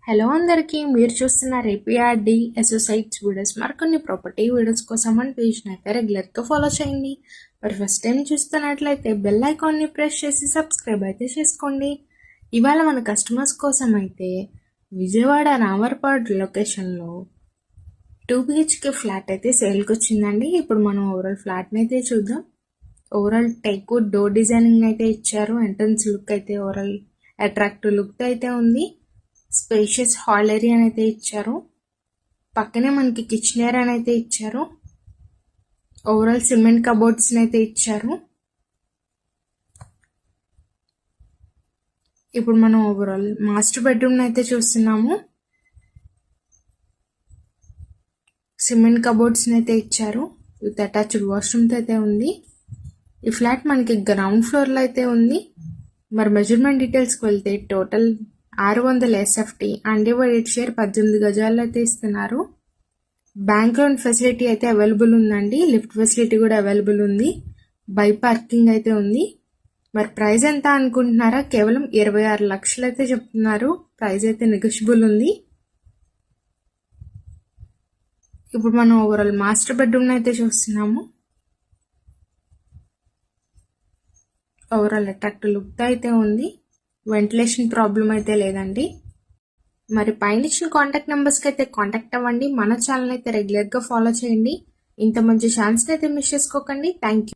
Hello అందరికీ, మీరు చూస్తున్నారు ఏపీఆర్డి అసోసియేట్స్ వీడియోస్. మరికొన్ని ప్రాపర్టీ వీడియోస్ కోసం మన పేజ్ని అయితే రెగ్యులర్గా ఫాలో చేయండి. మరి ఫస్ట్ టైం చూస్తున్నట్లయితే బెల్ ఐకాన్ని ప్రెస్ చేసి సబ్స్క్రైబ్ అయితే చేసుకోండి. ఇవాళ మన కస్టమర్స్ కోసం అయితే విజయవాడ రామర్పాడ్ లొకేషన్లో 2 BHK ఫ్లాట్ అయితే సేల్కి వచ్చిందండి. ఇప్పుడు మనం ఓవరాల్ ఫ్లాట్ని అయితే చూద్దాం. ఓవరాల్ టేక్వుడ్ డోర్ డిజైనింగ్ అయితే ఇచ్చారు. ఎంట్రన్స్ లుక్ అయితే ఓవరాల్ అట్రాక్టివ్ లుక్ అయితే ఉంది. స్పేషియస్ హాల్ ఏరియా అయితే ఇచ్చారు. పక్కనే మనకి కిచెన్ ఏరియా అయితే ఇచ్చారు. ఓవరాల్ సిమెంట్ కబోర్డ్స్ అయితే ఇచ్చారు. ఇప్పుడు మనం ఓవరాల్ మాస్టర్ బెడ్రూమ్ అయితే చూస్తున్నాము. సిమెంట్ కబోర్డ్స్ అయితే ఇచ్చారు. విత్ అటాచ్డ్ వాష్రూమ్ అయితే ఉంది. ఈ ఫ్లాట్ మనకి గ్రౌండ్ ఫ్లోర్లో అయితే ఉంది. మరి మెజర్మెంట్ డీటెయిల్స్కి వెళ్తే టోటల్ 600 SFT అన్డివైడెడ్ షేర్ 18 గజాల్లో అయితే ఇస్తున్నారు. బ్యాంక్ లోన్ ఫెసిలిటీ అయితే అవైలబుల్ ఉందండి. లిఫ్ట్ ఫెసిలిటీ కూడా అవైలబుల్ ఉంది. బై పార్కింగ్ అయితే ఉంది. మరి ప్రైస్ ఎంత అనుకుంటున్నారా? కేవలం 26 లక్షలు అయితే చెప్తున్నారు. ప్రైస్ అయితే నెగోషియబుల్ ఉంది. ఇప్పుడు మనం ఓవరాల్ మాస్టర్ బెడ్రూమ్ అయితే చూస్తున్నాము. ఓవరాల్ అట్రాక్టివ్ లుక్ అయితే ఉంది. వెంటిలేషన్ ప్రాబ్లం అయితే లేదండి. మరి పైన ఇచ్చిన కాంటాక్ట్ నెంబర్స్కి అయితే కాంటాక్ట్ అవ్వండి. మన ఛానల్ అయితే రెగ్యులర్గా ఫాలో చేయండి. ఇంత మంచి ఛాన్స్ అయితే మిస్ చేసుకోకండి. Thank you.